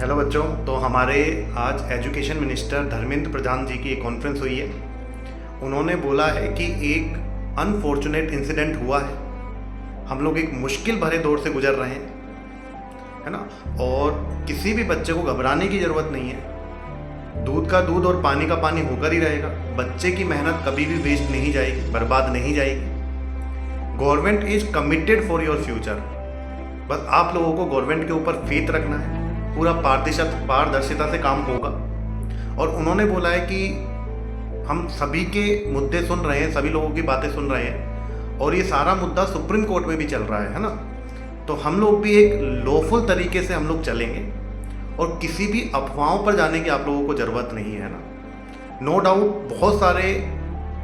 Hello बच्चों, तो हमारे आज एजुकेशन मिनिस्टर धर्मेंद्र प्रधान जी की एक कॉन्फ्रेंस हुई है। उन्होंने बोला है कि एक अनफॉर्चुनेट इंसिडेंट हुआ है। हम लोग एक मुश्किल भरे दौर से गुजर रहे हैं, है ना। और किसी भी बच्चे को घबराने की ज़रूरत नहीं है। दूध का दूध और पानी का पानी होकर ही रहेगा। बच्चे की मेहनत कभी भी वेस्ट नहीं जाएगी, बर्बाद नहीं जाएगी। Government is committed for your future. बस आप लोगों को गवर्नमेंट के ऊपर फेथ रखना है। पूरा पारदर्शिता से काम होगा। और उन्होंने बोला है कि हम सभी के मुद्दे सुन रहे हैं, सभी लोगों की बातें सुन रहे हैं, और ये सारा मुद्दा सुप्रीम कोर्ट में भी चल रहा है ना। तो हम लोग भी एक लॉफुल तरीके से हम लोग चलेंगे, और किसी भी अफवाहों पर जाने की आप लोगों को ज़रूरत नहीं है ना। नो डाउट बहुत सारे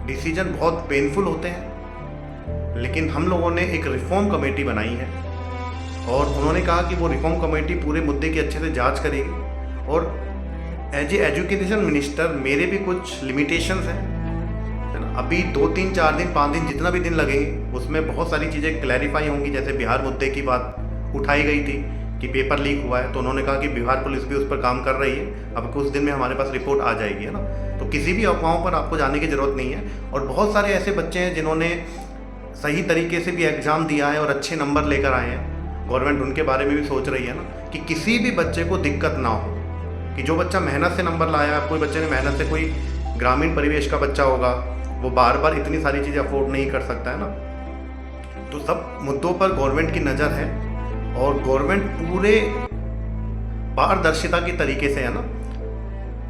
डिसीजन बहुत पेनफुल होते हैं, लेकिन हम लोगों ने एक रिफॉर्म कमेटी बनाई है, और उन्होंने कहा कि वो रिफॉर्म कमेटी पूरे मुद्दे की अच्छे से जांच करेगी। और एज ए एजुकेशन मिनिस्टर मेरे भी कुछ लिमिटेशंस हैं, है ना। अभी 2 3 4 दिन 5 दिन जितना भी दिन लगेंगे उसमें बहुत सारी चीज़ें क्लैरिफाई होंगी। जैसे बिहार मुद्दे की बात उठाई गई थी कि पेपर लीक हुआ है, तो उन्होंने कहा कि बिहार पुलिस भी उस पर काम कर रही है। अब कुछ दिन में हमारे पास रिपोर्ट आ जाएगी, है ना। तो किसी भी अफवाहों पर आपको जाने की ज़रूरत नहीं है। और बहुत सारे ऐसे बच्चे हैं जिन्होंने सही तरीके से भी एग्ज़ाम दिया है और अच्छे नंबर लेकर आए हैं। गवर्नमेंट उनके बारे में भी सोच रही है ना, कि किसी भी बच्चे को दिक्कत ना हो। कि जो बच्चा मेहनत से नंबर लाया है, कोई बच्चे ने मेहनत से, कोई ग्रामीण परिवेश का बच्चा होगा, वो बार बार इतनी सारी चीज़ें अफोर्ड नहीं कर सकता है ना। तो सब मुद्दों पर गवर्नमेंट की नज़र है, और गवर्नमेंट पूरे पारदर्शिता की तरीके से, है ना,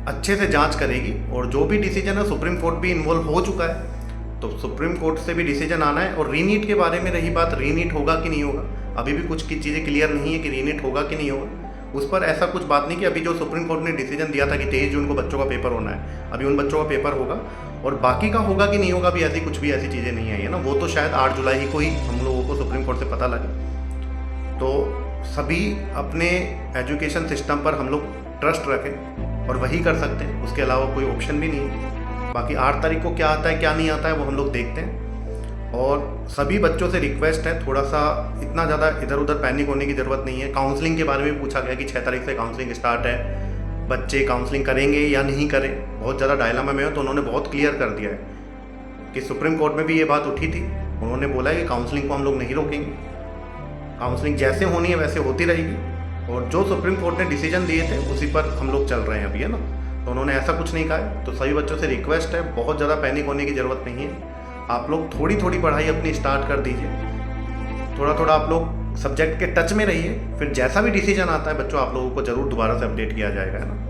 अच्छे से जांच करेगी। और जो भी डिसीजन है, सुप्रीम कोर्ट भी इन्वॉल्व हो चुका है, तो सुप्रीम कोर्ट से भी डिसीजन आना है। और रीनीट के बारे में रही बात, रीनीट होगा कि नहीं होगा, अभी भी कुछ की चीज़ें क्लियर नहीं है कि रीनीट होगा कि नहीं होगा। उस पर ऐसा कुछ बात नहीं कि अभी जो सुप्रीम कोर्ट ने डिसीजन दिया था कि 23 जून को बच्चों का पेपर होना है, अभी उन बच्चों का पेपर होगा। और बाकी का होगा कि नहीं होगा, अभी ऐसी कुछ भी ऐसी चीज़ें नहीं आई है ना। वो तो शायद 8 जुलाई को ही हम लोगों को सुप्रीम कोर्ट से पता लगे। तो सभी अपने एजुकेशन सिस्टम पर हम लोग ट्रस्ट रखें, और वही कर सकते हैं, उसके अलावा कोई ऑप्शन भी नहीं है। बाकी 8 तारीख को क्या आता है क्या नहीं आता है वो हम लोग देखते हैं। और सभी बच्चों से रिक्वेस्ट है, थोड़ा सा इतना ज़्यादा इधर उधर पैनिक होने की ज़रूरत नहीं है। काउंसलिंग के बारे में पूछा गया कि 6 तारीख से काउंसलिंग स्टार्ट है, बच्चे काउंसलिंग करेंगे या नहीं करें। बहुत ज़्यादा डायलामा में हो, तो उन्होंने बहुत क्लियर कर दिया है कि सुप्रीम कोर्ट में भी ये बात उठी थी। उन्होंने बोला है कि काउंसलिंग को हम लोग नहीं रोकेंगे, काउंसलिंग जैसे होनी है वैसे होती रहेगी। और जो सुप्रीम कोर्ट ने डिसीजन दिए थे उसी पर हम लोग चल रहे हैं अभी, है ना। तो उन्होंने ऐसा कुछ नहीं कहा है। तो सभी बच्चों से रिक्वेस्ट है, बहुत ज़्यादा पैनिक होने की ज़रूरत नहीं है। आप लोग थोड़ी थोड़ी पढ़ाई अपनी स्टार्ट कर दीजिए, थोड़ा थोड़ा आप लोग सब्जेक्ट के टच में रहिए। फिर जैसा भी डिसीजन आता है बच्चों, आप लोगों को ज़रूर दोबारा से अपडेट किया जाएगा, है ना।